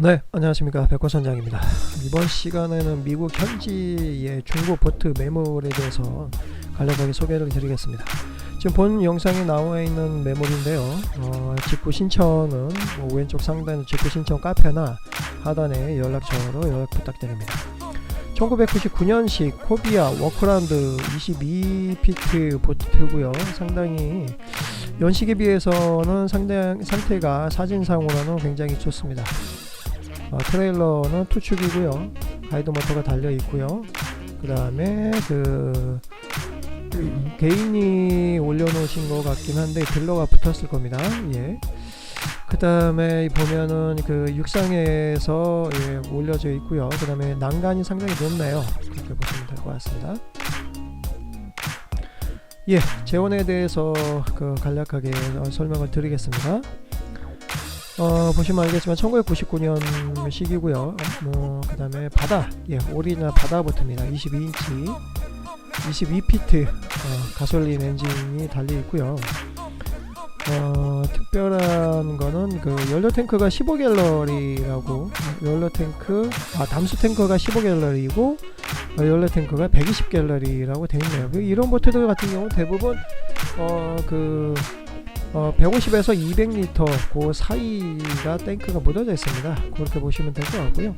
네, 안녕하십니까. 백호선장입니다. 이번 시간에는 미국 현지의 중고 보트 매물에 대해서 간략하게 소개를 드리겠습니다. 지금 본 영상에 나와 있는 매물인데요. 직구 신청은 왼쪽 상단에 직구 신청 카페나 하단에 연락처로 연락 부탁드립니다. 1999년식 코비아 워크라운드 22피트 보트고요. 상당히 연식에 비해서는 상태가 사진상으로는 굉장히 좋습니다. 트레일러는 투축이고요. 가이드 모터가 달려 있고요. 그 다음에 개인이 올려놓으신 것 같긴 한데 딜러가 붙었을 겁니다. 예. 그 다음에 보면은 육상에서 올려져 있고요. 그 다음에 난간이 상당히 높네요. 그렇게 보시면 될 것 같습니다. 예, 재원에 대해서 간략하게 설명을 드리겠습니다. 보시면 알겠지만 1999년 식이고요. 그 다음에 바다, 오리지널 바다 보트입니다. 22인치 22피트 가솔린 엔진이 달려 있고요. 특별한 거는 연료 탱크가 15갤러리라고, 담수 탱크가 15갤러리고 연료 탱크가 120갤러리라고 되어 있네요. 이런 보트들 같은 경우 대부분 150에서 200리터 그 사이가 탱크가 묻어져 있습니다. 그렇게 보시면 될 것 같고요.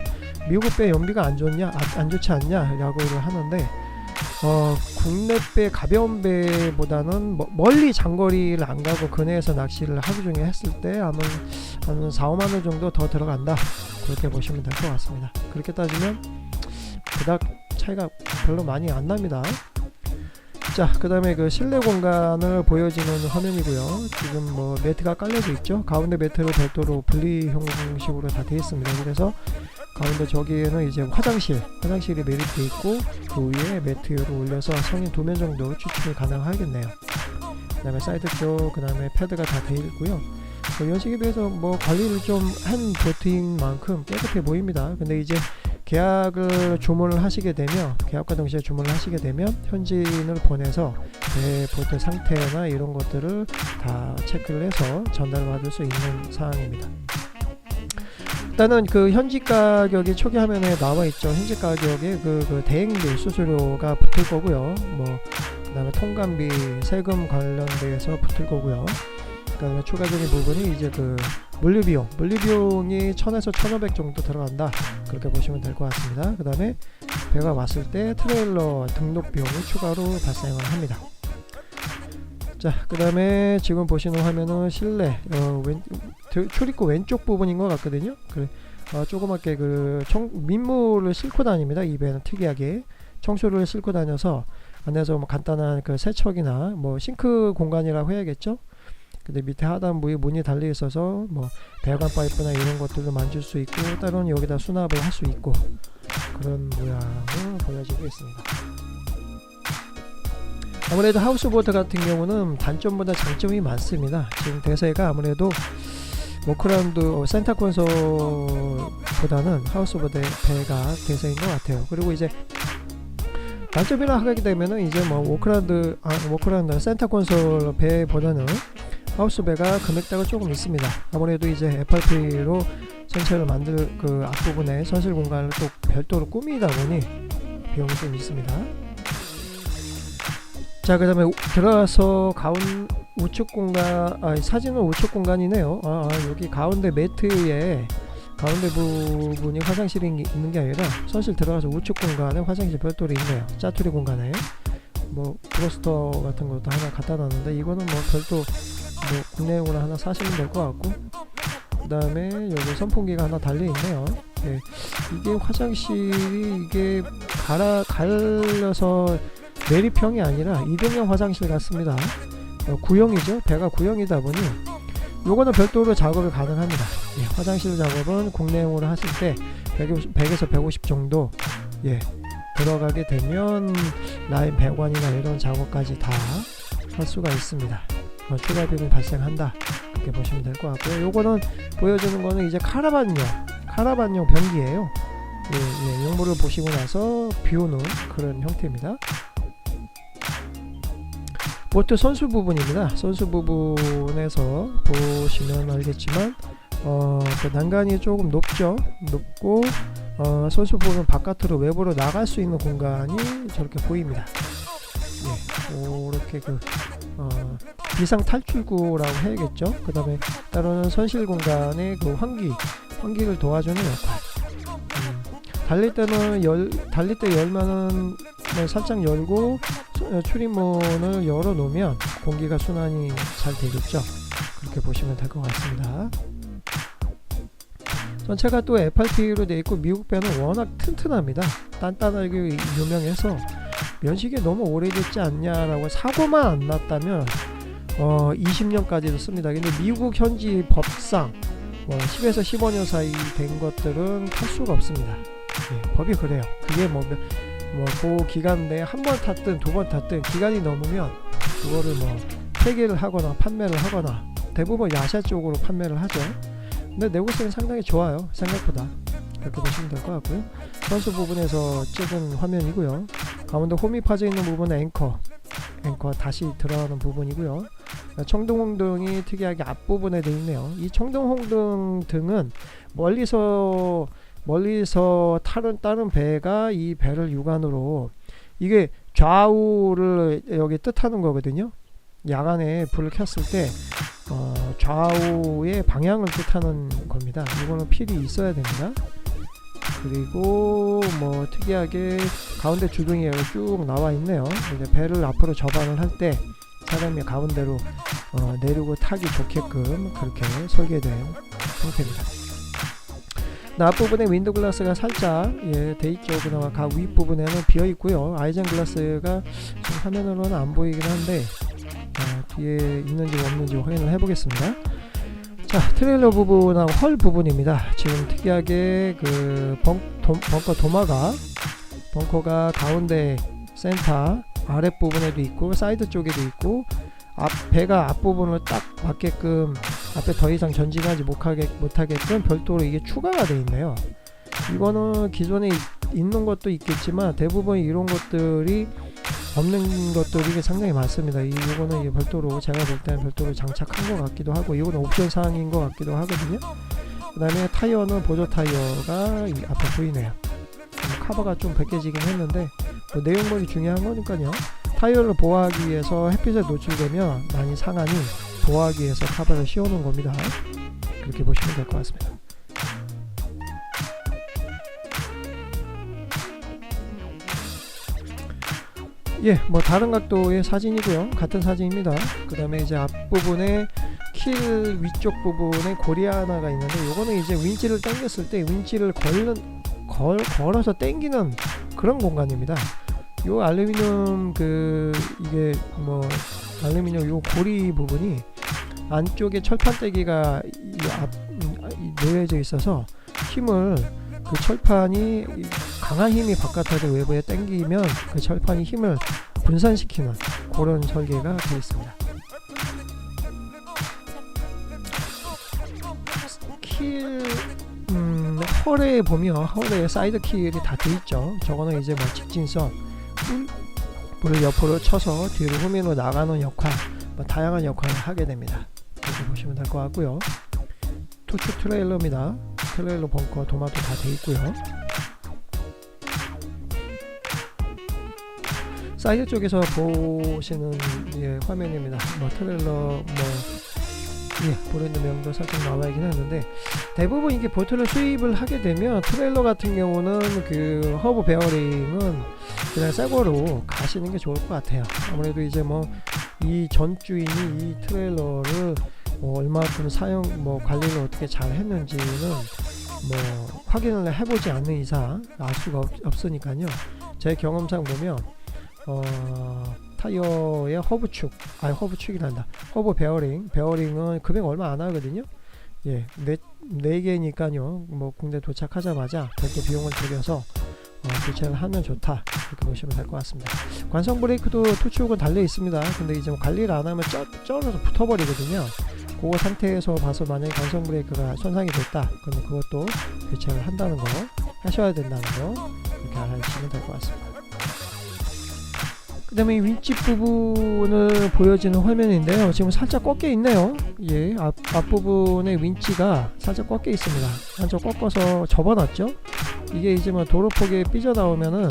미국 배 연비가 안 좋지 않냐 라고 하는데, 국내 배 가벼운 배보다는 멀리 장거리를 안 가고 근해에서 낚시를 하루 종일 했을 때 아마 한 4~5만원 정도 더 들어간다, 그렇게 보시면 될 것 같습니다. 그렇게 따지면 그닥 차이가 별로 많이 안 납니다. 자, 그 다음에 실내 공간을 보여지는 화면이고요. 지금 매트가 깔려져 있죠. 가운데 매트를 별도로 분리 형식으로 다 되어 있습니다. 그래서 가운데 저기에는 이제 화장실이 매립되어 있고, 그 위에 매트를 올려서 성인 2명 정도 추측이 가능하겠네요. 그 다음에 사이드 쪽, 그 다음에 패드가 다 되어 있고요. 연식에 비해서 관리를 좀 한 보트인 만큼 깨끗해 보입니다. 근데 이제 계약과 동시에 주문을 하시게 되면 현지인을 보내서 배 보트 상태나 이런 것들을 다 체크를 해서 전달을 받을 수 있는 사항입니다. 일단은 현지 가격이 초기 화면에 나와 있죠. 현지 가격에 대행비 수수료가 붙을 거고요. 그 다음에 통관비, 세금 관련돼서 붙을 거고요. 그 다음에 추가적인 부분이 이제 물류비용이 1000에서 1500 정도 들어간다, 그렇게 보시면 될 것 같습니다. 그 다음에 배가 왔을 때 트레일러 등록 비용이 추가로 발생을 합니다. 자, 그 다음에 지금 보시는 화면은 실내 출입구 왼쪽 부분인 것 같거든요. 조그맣게 민물을 싣고 다닙니다. 이 배는 특이하게 청소를 싣고 다녀서 안에서 간단한 세척이나 싱크 공간이라고 해야겠죠. 근데 밑에 하단부에 문이 달려 있어서 배관 파이프나 이런 것들도 만질 수 있고, 때로는 여기다 수납을 할 수 있고, 그런 모양을 보여지고 있습니다. 아무래도 하우스보트 같은 경우는 단점보다 장점이 많습니다. 지금 대세가 아무래도 워크라운드 센터 콘솔보다는 하우스보트 배가 대세인 것 같아요. 그리고 이제 단점이라 하게 되면은 이제 워크라운드 센터 콘솔 배보다는 하우스 배가 금액대가 조금 있습니다. 아무래도 이제 FRP로 전체를 만들 앞부분에 선실 공간을 또 별도로 꾸미다 보니 비용이 좀 있습니다. 자, 그 다음에 들어가서 우측 공간, 사진은 우측 공간이네요. 여기 가운데 매트에 가운데 부분이 화장실이 있는 게 아니라 선실 들어가서 우측 공간에 화장실 별도로 있네요. 짜투리 공간에 브로스터 같은 것도 하나 갖다 놨는데, 이거는 별도 국내용으로 하나 사시면 될 것 같고, 그 다음에 여기 선풍기가 하나 달려 있네요. 이게 화장실이 갈려서 내리평이 아니라 이동형 화장실 같습니다. 구형이죠. 배가 구형이다 보니 요거는 별도로 작업이 가능합니다. 화장실 작업은 국내용으로 하실 때 100에서 150 정도 들어가게 되면 라인 배관이나 이런 작업까지 다 할 수가 있습니다. 추가 비용이 발생한다, 그렇게 보시면 될 것 같고요. 요거는 보여주는 거는 이제 카라반용 변기예요. 용물을 보시고 나서 비우는 그런 형태입니다. 보트 선수 부분입니다. 선수 부분에서 보시면 알겠지만 그 난간이 조금 높고 선수 부분 바깥으로 외부로 나갈 수 있는 공간이 저렇게 보입니다. 이렇게 비상 탈출구라고 해야겠죠. 그 다음에 따로는 선실 공간의 그 환기를 도와주는 역할. 달릴 때 열면은 살짝 열고 출입문을 열어 놓으면 공기가 순환이 잘 되겠죠. 그렇게 보시면 될 것 같습니다. 전체가 또 FRP로 되어 있고 미국 배는 워낙 튼튼합니다. 단단하게 유명해서 연식이 너무 오래됐지 않냐라고 사고만 안 났다면 20년까지도 씁니다. 근데 미국 현지 법상 10에서 15년 사이 된 것들은 탈 수가 없습니다. 법이 그래요. 그게 그 기간 내에 한 번 탔든 두 번 탔든 기간이 넘으면 그거를 폐기를 하거나 판매를 하거나 대부분 야샤 쪽으로 판매를 하죠. 근데 내구성이 상당히 좋아요. 생각보다. 그렇게 보시면 될 것 같고요. 선수 부분에서 찍은 화면이고요. 가운데 홈이 파져 있는 부분은 앵커 다시 들어가는 부분이고요. 청동홍등이 특이하게 앞부분에 되어 있네요. 이 청동홍등 등은 멀리서 다른 배가 이 배를 육안으로, 이게 좌우를 여기 뜻하는 거거든요. 야간에 불을 켰을 때 좌우의 방향을 뜻하는 겁니다. 이거는 필히 있어야 됩니다. 그리고 특이하게 가운데 주둥이가 쭉 나와 있네요. 이제 배를 앞으로 접안을 할 때 사람이 가운데로 내리고 타기 좋게끔 그렇게 설계된 형태입니다. 앞부분에 윈드 글라스가 살짝 돼 있죠. 그나마 각 윗부분에는 비어 있고요. 아이젠 글라스가 지금 화면으로는 안 보이긴 한데 뒤에 있는지 없는지 확인을 해 보겠습니다. 자, 트레일러 부분하고 헐 부분입니다. 지금 특이하게 그 벙커가 가운데 센터 아랫부분에도 있고 사이드 쪽에도 있고 배가 앞부분을 딱 맞게끔 앞에 더 이상 전진하지 못하게끔 별도로 이게 추가가 되어 있네요. 이거는 기존에 있는 것도 있겠지만 대부분 이런 것들이 없는 것들이 상당히 많습니다. 이거는 별도로 제가 볼 때는 별도로 장착한 것 같기도 하고, 이거는 옵션 사항인 것 같기도 하거든요. 그 다음에 타이어는 보조 타이어가 앞에 보이네요. 카버가 좀 벗겨지긴 했는데 내용물이 중요한 거니까요. 타이어를 보호하기 위해서 햇빛에 노출되면 많이 상하니 보호하기 위해서 카버를 씌워놓은 겁니다. 그렇게 보시면 될 것 같습니다. 다른 각도의 사진이고요. 같은 사진입니다. 그 다음에 이제 앞부분에 킬 위쪽 부분에 고리 하나가 있는데, 요거는 이제 윈치를 당겼을 때 윈치를 걸어서 당기는 그런 공간입니다. 요 알루미늄 이게 알루미늄 요 고리 부분이 안쪽에 철판대기가 놓여져 있어서 힘을 그 철판이 강한 힘이 바깥으로 외부에 당기면 그 철판이 힘을 분산시키는 그런 설계가 되어 있습니다. 헐에 보면 헐에 사이드 킬이 다 되어 있죠. 저거는 이제 직진선 불을 옆으로 쳐서 뒤로 후면으로 나가는 역할, 다양한 역할을 하게 됩니다. 이렇게 보시면 될 것 같고요. 투축 트레일러입니다. 트레일러 벙커 도마도 다 되어 있고요. 사이드 쪽에서 보시는 화면입니다. 트레일러 브랜드 명도 살짝 나와 있긴 하는데, 대부분 이게 보트를 수입을 하게 되면 트레일러 같은 경우는 그 허브 베어링은 그냥 새거로 가시는 게 좋을 것 같아요. 아무래도 이제 이 전주인이 이 트레일러를 얼마큼 관리를 어떻게 잘 했는지는 확인을 해보지 않는 이상 알 수가 없으니까요. 제 경험상 보면 타이어의 허브 베어링은 금액 얼마 안 하거든요. 네 개니까요. 군대 도착하자마자 별도 비용을 들여서 교체를 하면 좋다, 이렇게 보시면 될 것 같습니다. 관성 브레이크도 투축은 달려 있습니다. 근데 이제 관리를 안 하면 쩔어서 붙어버리거든요. 그 상태에서 봐서 만약에 관성 브레이크가 손상이 됐다, 그러면 그것도 교체를 한다는 거, 하셔야 된다는 거, 이렇게 알아주시면 될 것 같습니다. 그 다음에 윗집 부분을 보여지는 화면인데요. 지금 살짝 꺾여 있네요. 예, 앞부분의 윈치가 살짝 꺾여 있습니다. 한쪽 꺾어서 접어놨죠. 이게 이제 뭐 도로폭에 삐져나오면은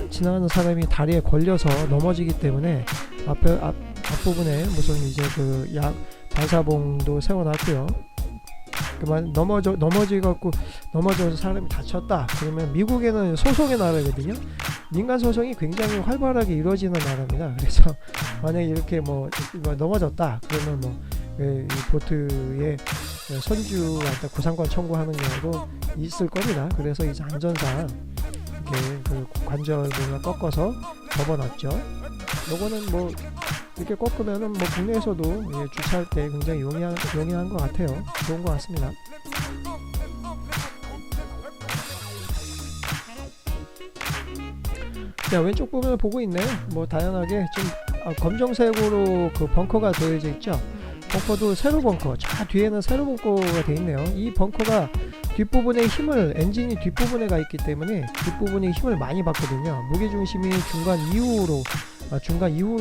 지나가는 사람이 다리에 걸려서 넘어지기 때문에 앞부분에 무슨 이제 그 반사봉도 세워놨고요. 그만 넘어져서 사람이 다쳤다 그러면, 미국에는 소송의 나라거든요. 민간 소송이 굉장히 활발하게 이루어지는 나라입니다. 그래서 만약에 이렇게 뭐 넘어졌다 그러면 이 보트의 선주한테 구상권 청구하는 경우도 있을 겁니다. 그래서 이제 안전상 이렇게 그 관절 부분을 꺾어서 접어놨죠. 요거는 뭐 이렇게 꺾으면은 뭐 국내에서도 주차할 때 굉장히 용이한 것 같아요. 좋은 것 같습니다. 자, 왼쪽 부분을 보고 있네요. 뭐 다양하게 좀 검정색으로 그 벙커가 되어져 있죠. 벙커도 세로 벙커, 저 뒤에는 세로 벙커가 되어 있네요. 이 벙커가 뒷부분의 힘을, 엔진이 뒷부분에 가 있기 때문에 뒷부분이 힘을 많이 받거든요. 무게중심이 중간 이후로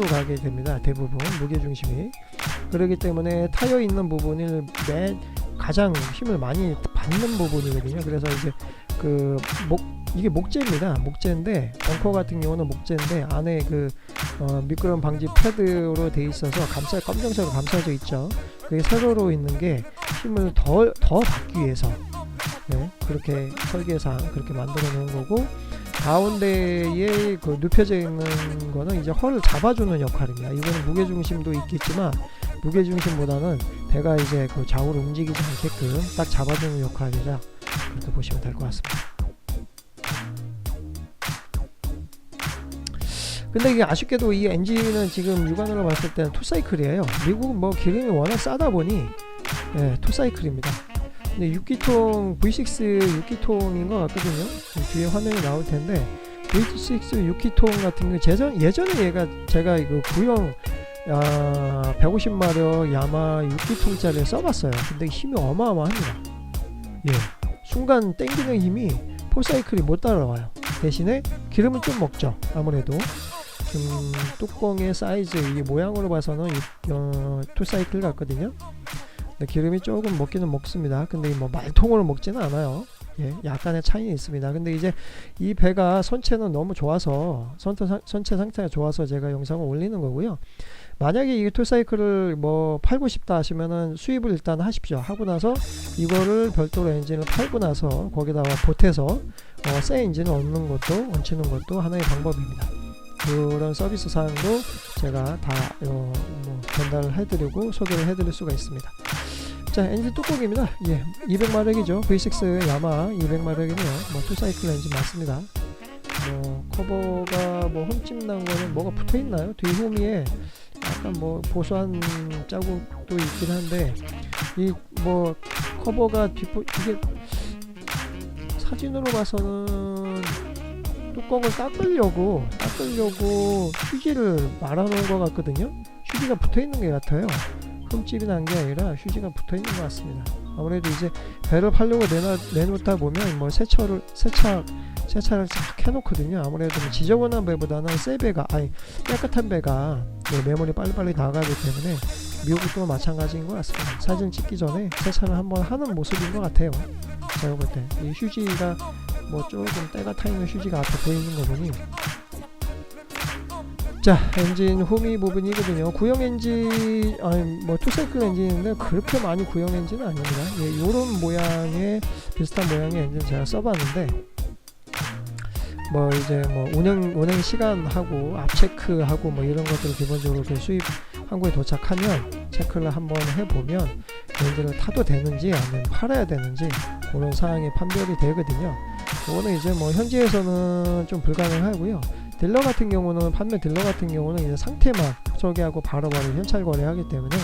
가게 됩니다. 대부분 무게중심이. 그렇기 때문에 타이어 있는 부분을 가장 힘을 많이 받는 부분이거든요. 그래서 이제 이게 목재입니다. 목재인데, 벙커 같은 경우는 목재인데 안에 미끄럼 방지 패드로 되어 있어서 검정색으로 감싸져 있죠. 그게 세로로 있는 게 힘을 더 받기 위해서 그렇게 설계상 그렇게 만들어 놓은 거고, 가운데에 그 눕혀져 있는 거는 이제 허를 잡아주는 역할입니다. 이거는 무게중심도 있겠지만 무게중심보다는 배가 이제 그 좌우로 움직이지 않게끔 딱 잡아주는 역할이라 그렇게 보시면 될 것 같습니다. 근데 이게 아쉽게도 이 엔진은 지금 육안으로 봤을 때는 투사이클이에요. 미국은 뭐 기름이 워낙 싸다 보니 투사이클입니다. 근데 6기통 V6 6기통인 것 같거든요. 뒤에 화면이 나올 텐데, V6 6기통 같은 경우 예전에 제가 이거 구형 150마력 야마 6기통짜리 써봤어요. 근데 힘이 어마어마합니다. 순간 땡기는 힘이 폴사이클이 못 따라와요. 대신에 기름은 좀 먹죠. 아무래도 좀 뚜껑의 사이즈, 이 모양으로 봐서는 투사이클 같거든요. 근데 기름이 조금 먹기는 먹습니다. 근데 뭐 말통으로 먹지는 않아요. 약간의 차이는 있습니다. 근데 이제 이 배가 선체는 너무 좋아서, 선체 상태가 좋아서 제가 영상을 올리는 거고요. 만약에 이 투사이클을 뭐 팔고 싶다 하시면은 수입을 일단 하십시오. 하고 나서 이거를 별도로 엔진을 팔고 나서 거기다가 보태서 새 엔진을 얹히는 것도 하나의 방법입니다. 그런 서비스 사항도 제가 다 전달을 해드리고 소개를 해드릴 수가 있습니다. 자, 엔진 뚜껑입니다. 200마력이죠. V6 야마 200마력이네요. 뭐 투사이클 엔진 맞습니다. 커버가 뭐 흠집 난 거는 뭐가 붙어 있나요? 뒤 후미에 약간 뭐 보수한 자국도 있긴 한데, 이 뭐 커버가 이게 사진으로 봐서는 뚜껑을 닦으려고 휴지를 말아놓은 것 같거든요. 휴지가 붙어 있는 게 같아요. 흠집이 난 게 아니라 휴지가 붙어 있는 것 같습니다. 아무래도 이제 배를 팔려고 내놓다 보면 뭐 세차를 쫙 해놓거든요. 아무래도 지저분한 배보다는 새 배가, 깨끗한 배가 매물이 빨리빨리 나가기 때문에 미국도 마찬가지인 것 같습니다. 사진 찍기 전에 세차를 한번 하는 모습인 것 같아요. 제가 볼 때 이 휴지가 뭐 조금 때가 타 있는 휴지가 앞에 보이는 거 보니. 자, 엔진 후미 부분이거든요. 구형 엔진, 뭐 투사이클 엔진인데 그렇게 많이 구형 엔진은 아닙니다. 요런 모양의, 비슷한 모양의 엔진 제가 써봤는데, 뭐 이제 뭐 운행 시간하고 앞 체크하고 뭐 이런 것들을 기본적으로 수입 항구에 도착하면 체크를 한번 해보면 엔진을 타도 되는지 아니면 팔아야 되는지 그런 사항이 판별이 되거든요. 이거는 이제 뭐 현지에서는 좀 불가능하고요. 판매 딜러 같은 경우는 이제 상태만 소개하고 바로바로 현찰 거래하기 때문에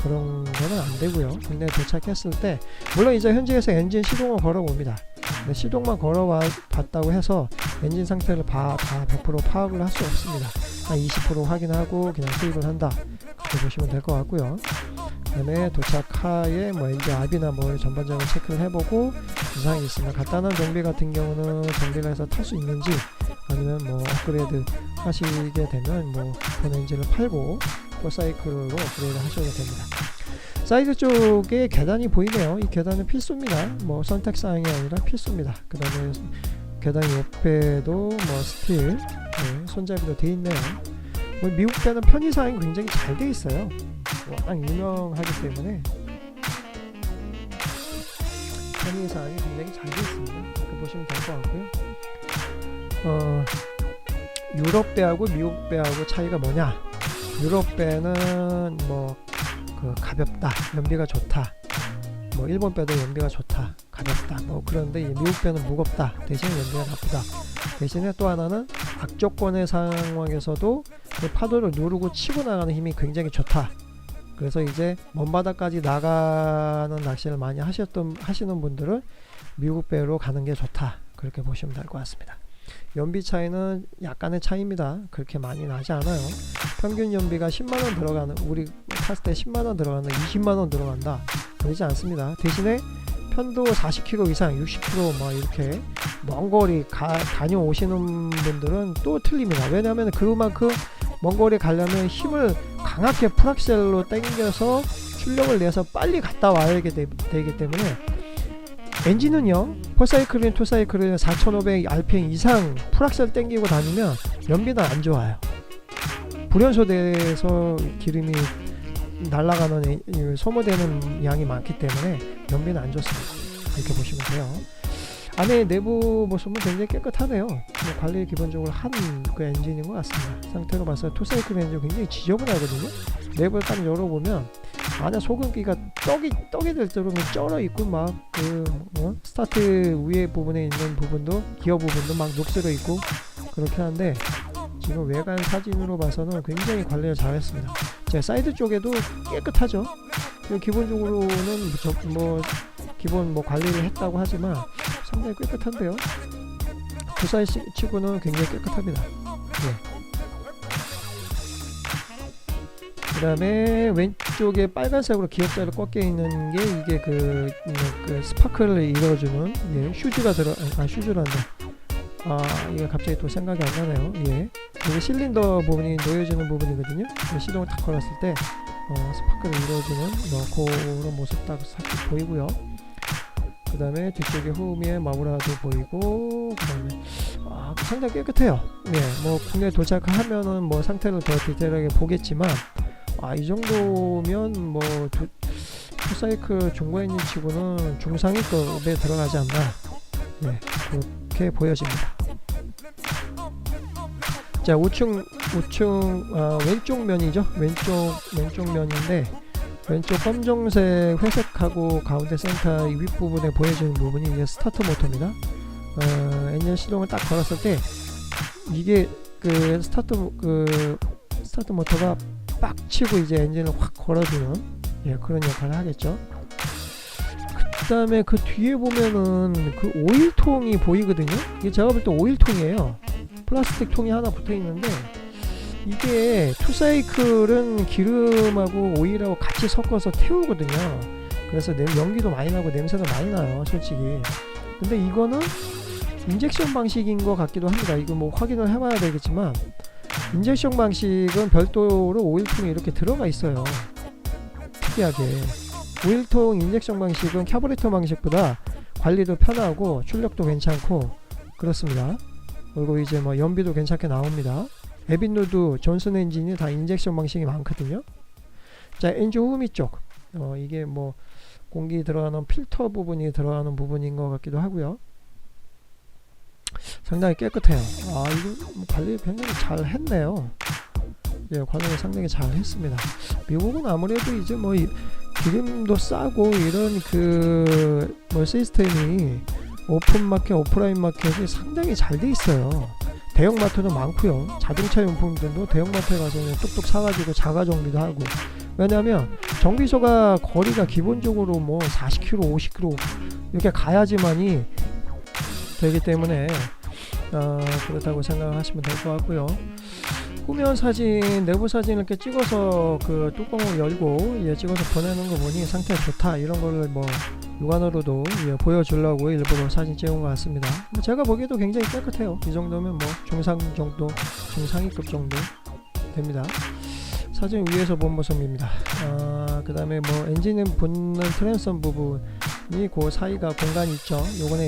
그런 거는 안 되고요. 국내에 도착했을 때, 물론 이제 현지에서 엔진 시동을 걸어봅니다. 근데 시동만 걸어봤다고 해서 엔진 상태를 다 100% 파악을 할 수 없습니다. 한 20% 확인하고 그냥 수입을 한다, 그렇게 보시면 될 것 같고요. 그 다음에 도착하에 뭐 엔진 압이나 뭐 전반적인 체크를 해보고 이상이 있으면 간단한 정비 같은 경우는 정비를 해서 탈 수 있는지, 아니면 뭐 업그레이드 하시게 되면 뭐 본 엔진을 팔고 포사이클로 업그레이드 하셔도 됩니다. 사이드 쪽에 계단이 보이네요. 이 계단은 필수입니다. 뭐 선택사항이 아니라 필수입니다. 그 다음에 계단 옆에도 뭐 스틸 손잡이도 돼 있네요. 뭐 미국 배는 편의사항이 굉장히 잘 돼 있어요. 워낙 유명하기 때문에 편의사항이 굉장히 잘 돼 있습니다. 이렇게 보시면 될 것 같고요. 유럽 배하고 미국 배하고 차이가 뭐냐? 유럽 배는 뭐 가볍다, 연비가 좋다. 뭐 일본 배도 연비가 좋다, 가볍다. 뭐 그런데 이 미국 배는 무겁다, 대신 연비가 나쁘다. 대신에 또 하나는 악조건의 상황에서도 그 파도를 누르고 치고 나가는 힘이 굉장히 좋다. 그래서 이제 먼 바다까지 나가는 낚시를 많이 하시는 분들은 미국 배로 가는 게 좋다. 그렇게 보시면 될 것 같습니다. 연비 차이는 약간의 차이입니다. 그렇게 많이 나지 않아요. 평균 연비가 10만원 들어가는, 우리 탔을 때 10만원 들어간다, 20만원 들어간다, 그러지 않습니다. 대신에 편도 40km 이상, 60km 뭐 이렇게 먼 거리 다녀오시는 분들은 또 틀립니다. 왜냐하면 그만큼 먼 거리 가려면 힘을 강하게 풀악셀로 당겨서 출력을 내서 빨리 갔다 와야 되기 때문에, 엔진은요, 포사이클린, 투사이클린 4500rpm 이상 풀악셀 당기고 다니면 연비는 안 좋아요. 불연소돼서 기름이 날아가는 소모되는 양이 많기 때문에 연비는 안 좋습니다. 이렇게 보시면 돼요. 안에 내부 모습은 굉장히 깨끗하네요. 관리 기본적으로 한 그 엔진인 것 같습니다. 상태로 봐서 투사이클 엔진 굉장히 지저분하거든요. 내부를 딱 열어보면 안에 소금기가 떡이 될 정도로 쩔어 있고, 막 스타트 위에 부분에 있는 부분도, 기어 부분도 막 녹슬어 있고 그렇게 하는데, 지금 외관 사진으로 봐서는 굉장히 관리를 잘 했습니다. 제 사이드 쪽에도 깨끗하죠. 기본적으로는 기본 관리를 했다고 하지만 상당히 깨끗한데요. 부사이 치고는 굉장히 깨끗합니다. 그 다음에 왼쪽에 빨간색으로 기역자로 꺾여 있는 게 이게 그 스파크를 이루어주는 휴즈가 휴즈란다. 이게 갑자기 또 생각이 안 나네요. 이게 실린더 부분이 놓여지는 부분이거든요. 시동을 딱 걸었을 때 스파크를 이루어주는 그런 모습 딱 살짝 보이고요. 그 다음에 뒤쪽에 후미에 마무라도 보이고, 그 다음에 상당히 깨끗해요. 뭐 국내에 도착하면은 뭐 상태를 더 디테일하게 보겠지만, 이 정도면 뭐 투사이클 중고 엔진 치고는 중상위급에 들어가지 않나, 그렇게 보여집니다. 자, 우측 왼쪽 면이죠. 왼쪽 면인데, 왼쪽 검정색 회색하고 가운데 센터 이 윗부분에 보여지는 부분이 이제 스타트 모터입니다. 엔진 시동을 딱 걸었을 때 이게 스타트 모터가 빡 치고 이제 엔진을 확 걸어주는 그런 역할을 하겠죠. 그 다음에 그 뒤에 보면은 그 오일통이 보이거든요. 이게 제가 볼 때 오일통이에요. 플라스틱 통이 하나 붙어 있는데, 이게 투사이클은 기름하고 오일하고 같이 섞어서 태우거든요. 그래서 연기도 많이 나고 냄새도 많이 나요, 솔직히. 근데 이거는 인젝션 방식인 것 같기도 합니다. 이거 뭐 확인을 해봐야 되겠지만, 인젝션 방식은 별도로 오일통이 이렇게 들어가 있어요. 특이하게 오일통 인젝션 방식은 캐브레터 방식보다 관리도 편하고 출력도 괜찮고 그렇습니다. 그리고 이제 뭐 연비도 괜찮게 나옵니다. 에빈누드, 존슨 엔진이 다 인젝션 방식이 많거든요. 자, 엔진 후미 쪽, 이게 뭐 공기 들어가는 필터 부분이 들어가는 부분인 것 같기도 하고요. 상당히 깨끗해요. 이거 관리 굉장히 잘 했네요. 관리를 상당히 잘 했습니다. 미국은 아무래도 이제 뭐 기름도 싸고 이런 시스템이 오픈마켓, 오프라인 마켓이 상당히 잘 돼 있어요. 대형마트도 많고요. 자동차 용품들도 대형마트에 가서 그냥 뚝뚝 사가지고 자가 정비도 하고. 왜냐하면 정비소가 거리가 기본적으로 뭐 40km, 50km 이렇게 가야지만이 되기 때문에 그렇다고 생각하시면 될 것 같고요. 후면 사진, 내부 사진을 이렇게 찍어서 그 뚜껑을 열고 찍어서 보내는 거 보니 상태가 좋다, 이런 거를 뭐 육안으로도 보여주려고 일부러 사진 찍은 것 같습니다. 제가 보기에도 굉장히 깨끗해요. 이 정도면 뭐 중상 정도, 중상위급 정도 됩니다. 사진 위에서 본 모습입니다. 그 다음에 뭐 엔진을 붙는 트랜스선 부분이 그 사이가 공간이 있죠. 요거는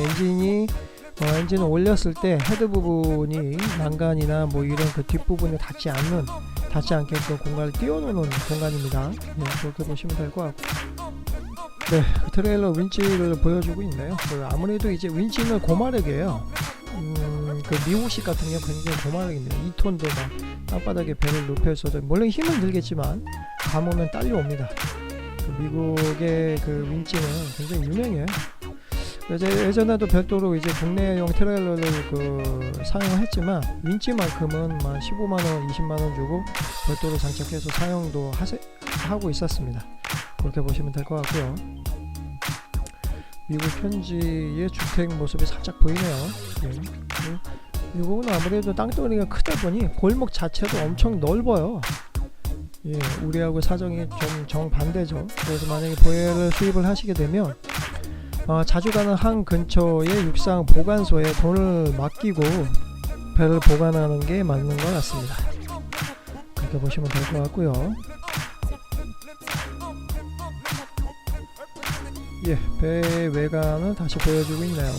엔진을 올렸을 때 헤드 부분이 난간이나 뭐 이런 그 뒷부분에 닿지 않게끔 공간을 띄워놓는 공간입니다. 그렇게 보시면 될 것 같고, 네, 트레일러 윈치를 보여주고 있네요. 아무래도 이제 윈치는 고마력이에요. 그 미국식 같은 경우 굉장히 고마력입니다. 2톤도 막 땅바닥에 배를 높여서, 물론 힘은 들겠지만 감으면 딸려옵니다. 미국의 그 윈치는 굉장히 유명해요. 예전에도 별도로 이제 국내용 트레일러를 사용했지만 윈치만큼은 15만원, 20만원 주고 별도로 장착해서 사용도 하고 있었습니다. 그렇게 보시면 될 것 같고요. 미국 현지의 주택 모습이 살짝 보이네요. 미국은 아무래도 땅덩어리가 크다 보니 골목 자체도 엄청 넓어요. 우리하고 사정이 좀 정반대죠. 그래서 만약에 보일러를 수입을 하시게 되면 자주 가는 항 근처의 육상 보관소에 돈을 맡기고 배를 보관하는 게 맞는 것 같습니다. 그렇게 보시면 될 것 같고요. 배 외관은 다시 보여주고 있네요.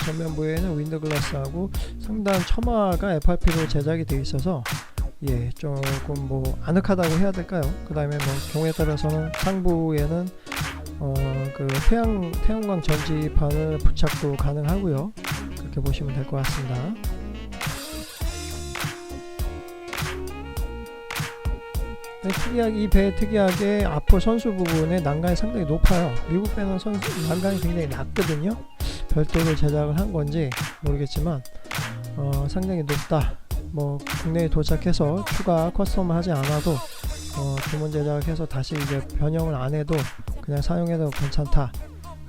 전면부에는 윈드글라스하고 상단 처마가 FRP로 제작이 되어 있어서 조금 뭐 아늑하다고 해야 될까요? 그 다음에 뭐 경우에 따라서는 상부에는 그 태양광 전지판을 부착도 가능하고요. 그렇게 보시면 될 것 같습니다. 이 배 특이하게 앞으로 선수 부분에 난간이 상당히 높아요. 미국 배는 난간이 굉장히 낮거든요. 별도로 제작을 한 건지 모르겠지만 상당히 높다. 뭐 국내에 도착해서 추가 커스텀을 하지 않아도 주문 제작해서 다시 이제 변형을 안 해도 그냥 사용해도 괜찮다.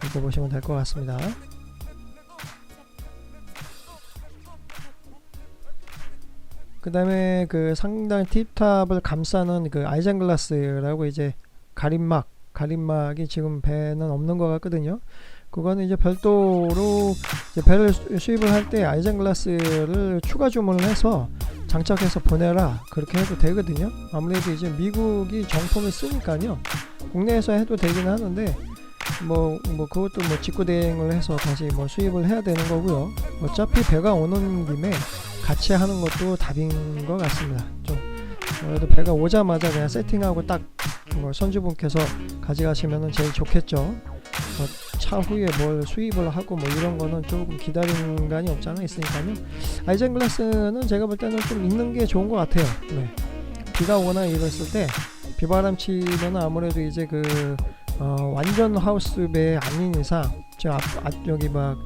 그렇게 보시면 될 것 같습니다. 그 다음에 그 상단 팁탑을 감싸는 그 아이젠글라스라고 이제 가림막이 지금 배는 없는 것 같거든요. 그거는 이제 별도로 이제 배를 수입을 할 때 아이젠글라스를 추가 주문을 해서 장착해서 보내라, 그렇게 해도 되거든요. 아무래도 이제 미국이 정품을 쓰니까요. 국내에서 해도 되긴 하는데 뭐 그것도 뭐 직구 대행을 해서 다시 뭐 수입을 해야 되는 거고요. 어차피 배가 오는 김에 같이 하는 것도 답인 것 같습니다. 좀 그래도 배가 오자마자 그냥 세팅하고 딱 뭐 선주분께서 가져가시면 제일 좋겠죠. 차후에 뭘 수입을 하고 뭐 이런 거는 조금 기다리는 간이 없잖아 있으니까요. 아이젠글라스는 제가 볼 때는 좀 있는 게 좋은 것 같아요. 비가 오거나 이랬을 때 비바람 치면 아무래도 이제 완전 하우스배 아닌 이상 여기 막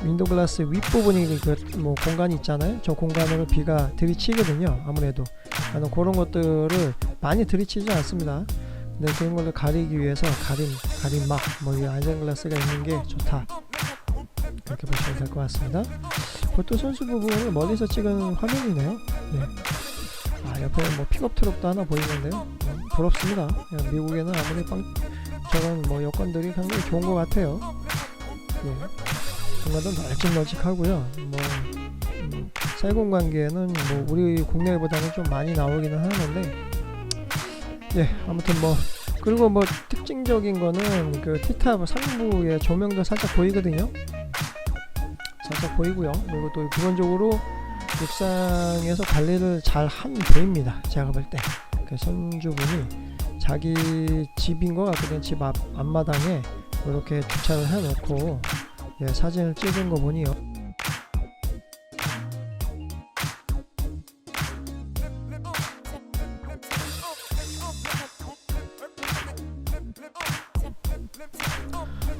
윈도글라스 윗부분이 뭐 공간이 있잖아요. 저 공간으로 비가 들이치거든요. 아무래도 그런 것들을 많이 들이치지 않습니다. 근데 그런 걸로 가리기 위해서 가림막 이 아이젠글라스가 있는 게 좋다. 그렇게 보시면 될 것 같습니다. 그것도 선수 부분을 멀리서 찍은 화면이네요. 옆에 뭐 픽업 트럭도 하나 보이는데요. 부럽습니다. 미국에는 아무리 저런 뭐 여건들이 상당히 좋은 것 같아요. 공간도 널찍널찍하고요. 세공 관계는 뭐 우리 국내보다는 좀 많이 나오기는 하는데, 아무튼 그리고 특징적인 거는 그 티탑 상부의 조명도 살짝 보이거든요. 살짝 보이고요. 그리고 또 기본적으로 육상에서 관리를 잘 한 배입니다. 제가 볼 때 그 선주분이 자기 집인 것 같거든요. 집 앞마당에 이렇게 주차를 해놓고 사진을 찍은 거 보니요.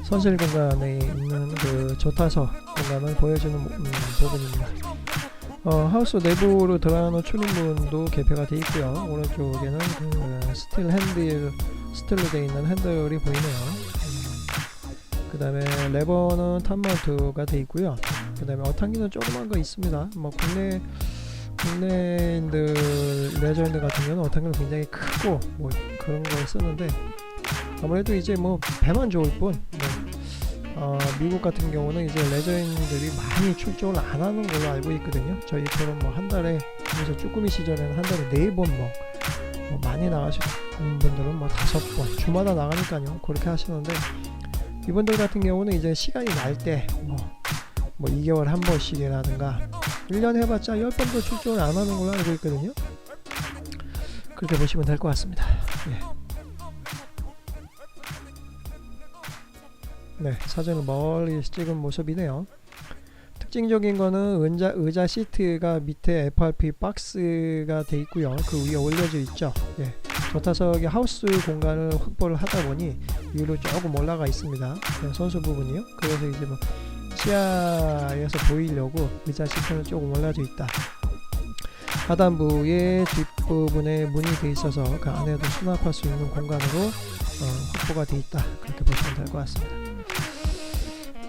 선실 공간에 있는 그 조타석 공간을 보여주는 부분입니다. 하우스 내부로 들어가는 출입문도 개폐가 되어 있고요. 오른쪽에는 스틸로 되어 있는 핸들이 보이네요. 그 다음에 레버는 탑마운트가 되어 있고요. 그 다음에 어탕기는 조그만 거 있습니다. 국내 국내인들 레저인들 같은 경우는 어탕기는 굉장히 크고 뭐 그런 걸 쓰는데 아무래도 이제 뭐 배만 좋을 뿐 미국 같은 경우는 이제 레저인들이 많이 출동을 안 하는 걸로 알고 있거든요. 저희처럼 뭐 한 달에 그래서 쭈꾸미 시절에는 한 달에 4번 뭐 많이 나가시는 분들은 뭐 5번 주마다 나가니까요. 그렇게 하시는데 이분들 같은 경우는 이제 시간이 날 때 뭐 2개월 한 번씩이라든가 1년 해봤자 10번도 출동을 안 하는 걸로 알고 있거든요. 그렇게 보시면 될 것 같습니다. 예. 네, 사진을 멀리 찍은 모습이네요. 특징적인 거는 의자 시트가 밑에 FRP 박스가 돼 있고요. 그 위에 올려져 있죠. 예. 저타석의 하우스 공간을 확보를 하다 보니 위로 조금 올라가 있습니다. 선수 부분이요. 그래서 이제 뭐 시야에서 보이려고 의자 시트는 조금 올라져 있다. 하단부에 뒷부분에 문이 돼 있어서 그 안에도 수납할 수 있는 공간으로 확보가 돼 있다. 그렇게 보시면 될 것 같습니다.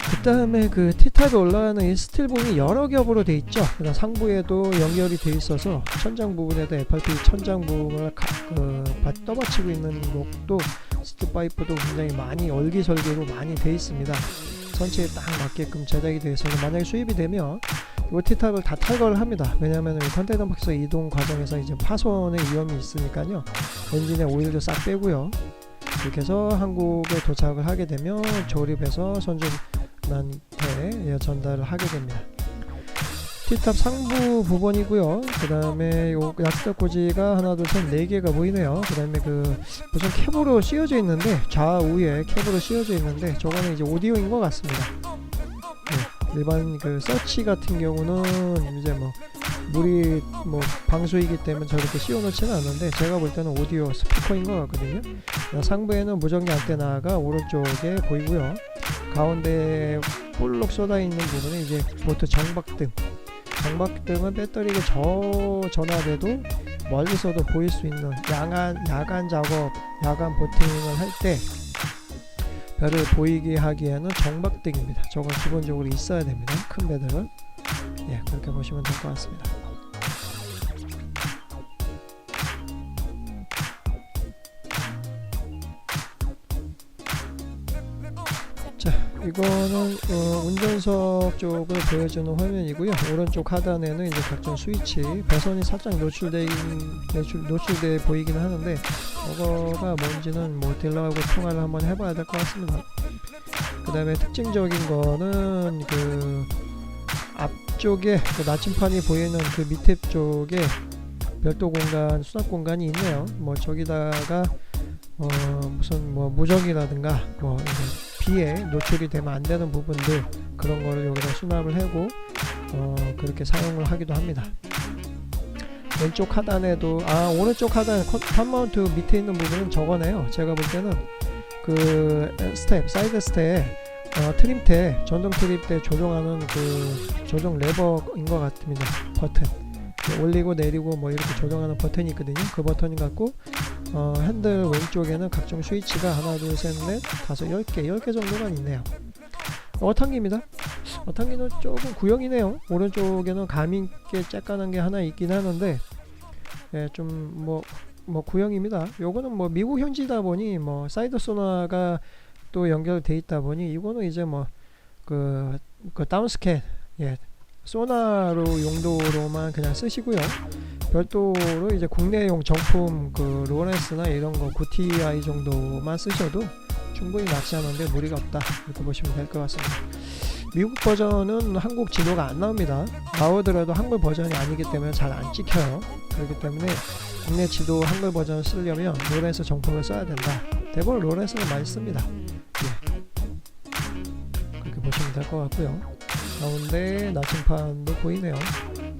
그 다음에 그 T탑에 올라가는 이 스틸봉이 여러 겹으로 돼 있죠. 그다음 상부에도 연결이 돼 있어서 천장 부분에도 FRP 천장 부분을 떠받치고 있는 것도 스틸 파이프도 굉장히 많이 얼기설기로 많이 돼 있습니다. 전체에 딱 맞게끔 제작이 되어 있어서 만약에 수입이 되면 이 T탑을 다 탈거를 합니다. 왜냐하면 컨테이너 박스 이동 과정에서 이제 파손의 위험이 있으니까요. 엔진의 오일도 싹 빼고요. 이렇게 해서 한국에 도착을 하게 되면 조립해서 선주한테 전달을 하게 됩니다. T탑 상부 부분이고요. 그 다음에 요 야스다 꽂이가 하나 둘 셋 4개가 보이네요. 그 다음에 그 무슨 캡으로 씌워져 있는데 좌우에 캡으로 씌워져 있는데 저거는 이제 오디오인 것 같습니다. 네, 일반 그 서치 같은 경우는 이제 뭐 물이 뭐 방수이기 때문에 저렇게 씌워 놓지는 않는데 제가 볼 때는 오디오 스피커인 것 같거든요. 상부에는 무전기 안테나가 오른쪽에 보이고요. 가운데 볼록 쏟아 있는 부분에 이제 보트 정박등. 정박등은 배터리가 전화돼도 멀리서도 보일 수 있는 야간 작업, 야간 보팅을 할 때 별을 보이게 하기에는 정박등입니다. 저건 기본적으로 있어야 됩니다. 큰 배들은. 예, 그렇게 보시면 될 것 같습니다. 자, 이거는 운전석 쪽을 보여주는 화면이고요. 오른쪽 하단에는 이제 각종 스위치, 배선이 살짝 노출돼 보이긴 하는데 이거가 뭔지는 뭐 딜러하고 통화를 한번 해봐야 될 것 같습니다. 그 다음에 특징적인 거는 그 앞쪽에 그 나침판이 보이는 그 밑에 쪽에 별도 공간, 수납 공간이 있네요. 뭐 저기다가 무슨 뭐 무적이라든가 뭐 비에 노출이 되면 안 되는 부분들 그런 거를 여기다 수납을 하고 그렇게 사용을 하기도 합니다. 왼쪽 하단에도 오른쪽 하단 탑 마운트 밑에 있는 부분은 저거네요. 제가 볼 때는 그 스텝, 사이드 스텝 트림대, 전동 트림대 조정하는 그 조정 레버인 것 같습니다. 버튼 올리고 내리고 뭐 이렇게 조정하는 버튼이 있거든요. 그 버튼이 갖고 핸들 왼쪽에는 각종 스위치가 하나 둘 셋 넷 다섯 10개 정도가 있네요. 어탕기입니다. 어탕기는 조금 구형이네요. 오른쪽에는 감있게 쬐깐한 게 하나 있긴 하는데 예, 좀 뭐 구형입니다. 요거는 뭐 미국 현지다 보니 뭐 사이드 소나가 또 연결돼 있다 보니 이거는 이제 뭐 그 다운스캔 소나로 용도로만 그냥 쓰시고요. 별도로 이제 국내용 정품 그 로렌스나 이런 거 9TI 정도만 쓰셔도 충분히 낚시하는데 무리가 없다 이렇게 보시면 될 것 같습니다. 미국 버전은 한국 지도가 안 나옵니다. 나오더라도 한글 버전이 아니기 때문에 잘 안 찍혀요. 그렇기 때문에 국내 지도 한글 버전을 쓰려면 로렌스 정품을 써야 된다. 대부분 로렌스를 많이 씁니다. 그렇게 보시면 될 것 같고요. 가운데 나침판도 보이네요.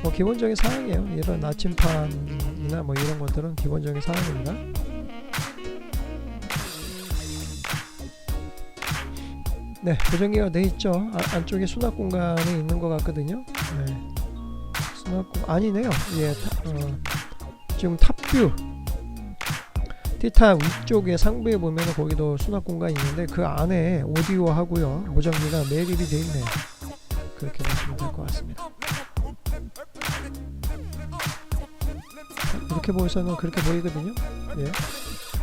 뭐 기본적인 사항이에요. 이런 나침판이나 뭐 이런 것들은 기본적인 사항입니다. 네, 고정기가 돼 있죠. 안쪽에 수납 공간이 있는 것 같거든요. 네. 수납 아니네요. 예, 지금 탑뷰 T탑 위쪽에 상부에 보면 거기도 수납 공간이 있는데 그 안에 오디오 하고요 무전기가 매립이 돼 있네요. 그렇게 보시면 될 것 같습니다. 이렇게 보셔서는 그렇게 보이거든요. 예,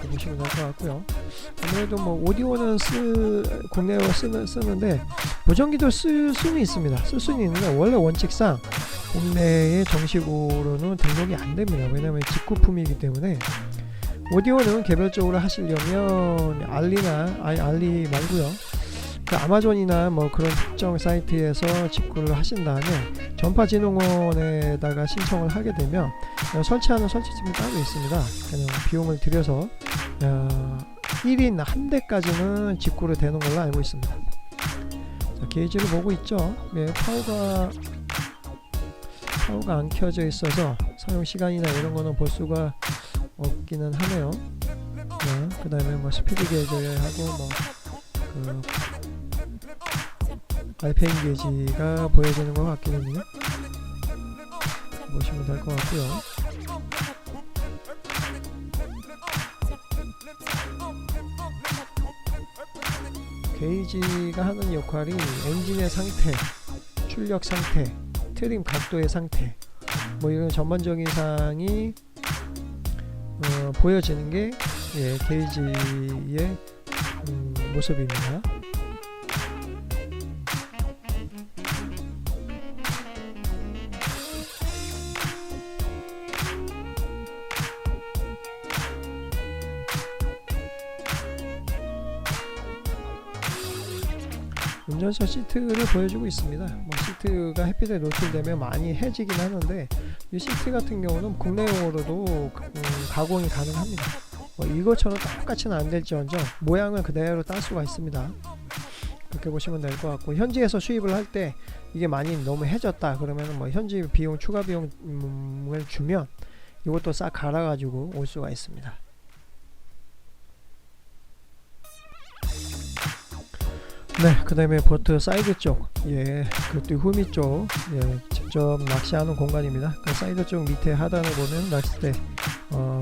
보시면 될 것 같고요. 아무래도 뭐 오디오는 국내어 쓰는데 보정기도 쓸 수는 있습니다. 쓸 수는 있는데 원래 원칙상 국내에 정식으로는 등록이 안 됩니다. 왜냐하면 직구품이기 때문에. 오디오는 개별적으로 하시려면 알리 말고요, 그 아마존이나 뭐 그런 특정 사이트에서 직구를 하신 다음에 전파진흥원에다가 신청을 하게 되면 설치하는 설치팀이 따로 있습니다. 그냥 비용을 들여서 1인 한 대까지는 직구로 되는 걸로 알고 있습니다. 자, 게이지를 보고 있죠. 네, 파워가 안 켜져 있어서 사용 시간이나 이런 거는 볼 수가 없기는 하네요. 네, 그 다음에 뭐 스피드 게이지하고 뭐 그 RPM 게이지가 보여지는 것 같거든요. 보시면 될 것 같고요. 게이지가 하는 역할이 엔진의 상태, 출력 상태, 트림 각도의 상태, 뭐 이런 전반적인 사항이 보여지는 게 게이지의 모습입니다. 운전석 시트를 보여주고 있습니다. 뭐 시트가 햇빛에 노출되면 많이 해지긴 하는데 이 시트 같은 경우는 국내용으로도 가공이 가능합니다. 이것처럼 똑같이는 안 될지언정 모양은 그대로 딸 수가 있습니다. 그렇게 보시면 될 것 같고, 현지에서 수입을 할 때 이게 많이 너무 해졌다 그러면 뭐 현지 비용, 추가 비용을 주면 이것도 싹 갈아 가지고 올 수가 있습니다. 네, 그 다음에 보트 사이드 쪽, 그것도 후미 쪽, 직접 낚시하는 공간입니다. 그 사이드 쪽 밑에 하단을 보면 낚싯대,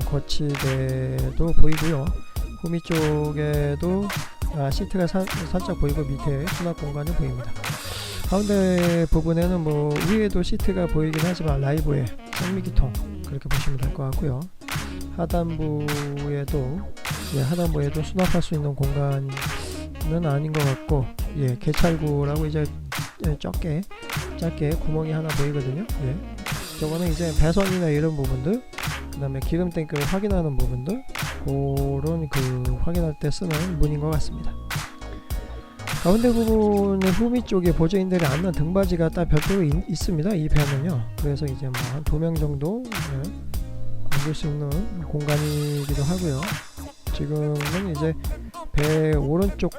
거치대도 보이고요. 후미 쪽에도 시트가 살짝 보이고 밑에 수납 공간이 보입니다. 가운데 부분에는 뭐 위에도 시트가 보이긴 하지만 라이브에 생미기통 그렇게 보시면 될 것 같고요. 하단부에도 수납할 수 있는 공간은 아닌 것 같고, 개찰구라고 이제 작게 구멍이 하나 보이거든요. 저거는 이제 배선이나 이런 부분들, 그 다음에 기름 탱크를 확인하는 부분들, 그런 확인할 때 쓰는 문인 것 같습니다. 가운데 부분의 후미 쪽에 보조인들이 앉는 등받이가 딱 별도로 있습니다. 이 배는요. 그래서 이제 뭐 한 2명 정도 앉을 수 있는 공간이기도 하고요. 지금은 이제 배 오른쪽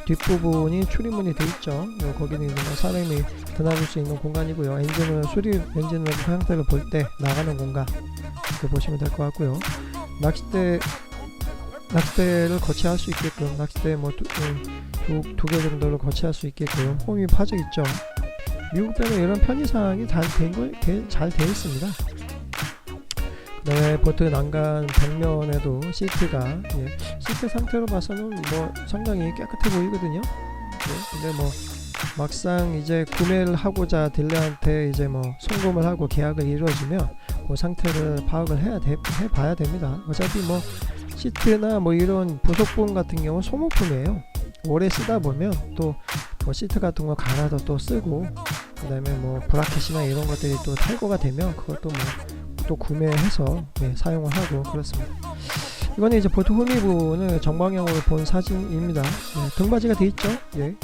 뒷부분이 출입문이 되어 있죠. 거기는 이제 사람이 드나들 수 있는 공간이고요. 엔진을 상태를 볼 때 나가는 공간 이렇게 보시면 될 것 같고요. 낚싯대를 거치할 수 있게끔, 낚싯대 뭐 두 개 정도를 거치할 수 있게끔 홈이 파져 있죠. 미국 배는 이런 편의사항이 잘 돼 있습니다. 네, 보트 난간 벽면에도 시트가, 시트 상태로 봐서는 뭐 상당히 깨끗해 보이거든요. 근데 뭐 막상 이제 구매를 하고자 딜러한테 이제 뭐 송금을 하고 계약을 이루어지면 그 상태를 파악을 해봐야 됩니다. 어차피 뭐 시트나 뭐 이런 부속품 같은 경우 소모품이에요. 오래 쓰다 보면 또 뭐 시트 같은 거 갈아서 또 쓰고, 그 다음에 뭐 브라켓이나 이런 것들이 또 탈거가 되면 그것도 뭐 또 구매해서 사용을 하고 그렇습니다. 이거는 이제 보트 후미 부분을 정방향으로 본 사진입니다. 등받이가 되어 있죠. 한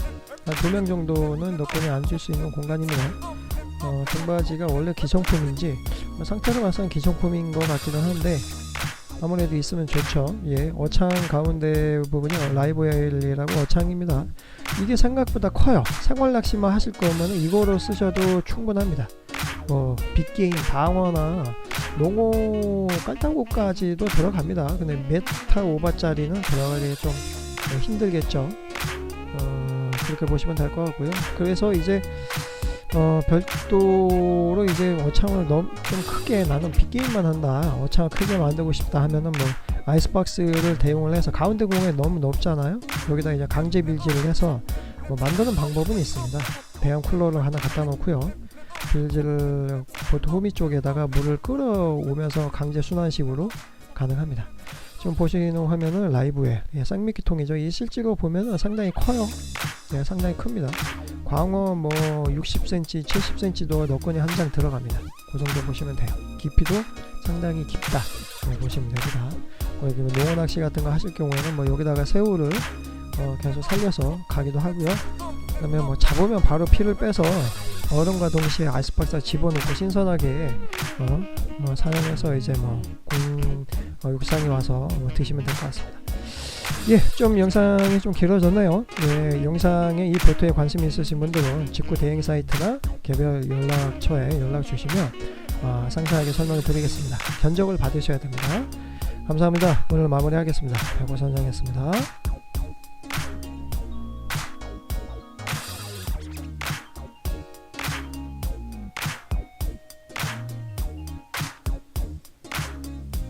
2명 정도는 너끈히 앉을 수 있는 공간입니다. 등받이가 원래 기성품인지 상태로 봐서는 기성품인 것 같기도 한데 아무래도 있으면 좋죠. 어창 가운데 부분이 라이브웨이라고 어창입니다. 이게 생각보다 커요. 생활 낚시만 하실 거면 이거로 쓰셔도 충분합니다. 빅게임 방어나 농어 깔타구까지도 들어갑니다. 근데 메타 오바짜리는 들어가기 좀 힘들겠죠. 그렇게 보시면 될 것 같고요. 그래서 이제 별도로 이제 어창을 좀 크게, 나는 빅게임만 한다, 어창을 크게 만들고 싶다 하면은 뭐 아이스박스를 대용을 해서, 가운데 공에 너무 높잖아요. 여기다 이제 강제 빌지를 해서 뭐 만드는 방법은 있습니다. 배양 쿨러를 하나 갖다 놓고요. 빌지를 보통 호미 쪽에다가 물을 끌어오면서 강제 순환식으로 가능합니다. 지금 보시는 화면은 라이브에 쌍미끼통이죠. 이 실제로 보면은 상당히 커요. 상당히 큽니다. 광어 뭐 60cm, 70cm도 넣건이 한 장 들어갑니다. 그 정도 보시면 돼요. 깊이도 상당히 깊다. 보시면 됩니다. 여기 농어 낚시 같은 거 하실 경우에는 뭐 여기다가 새우를 계속 살려서 가기도 하고요. 그다음에 뭐 잡으면 바로 피를 빼서 얼음과 동시에 아이스박스에 집어넣고 신선하게 사용해서 이제 육상에 와서 드시면 될 것 같습니다. 좀 영상이 좀 길어졌네요. 영상에 이 보트에 관심이 있으신 분들은 직구 대행 사이트나 개별 연락처에 연락 주시면 상세하게 설명을 드리겠습니다. 견적을 받으셔야 됩니다. 감사합니다. 오늘 마무리하겠습니다. 백오선장이었습니다.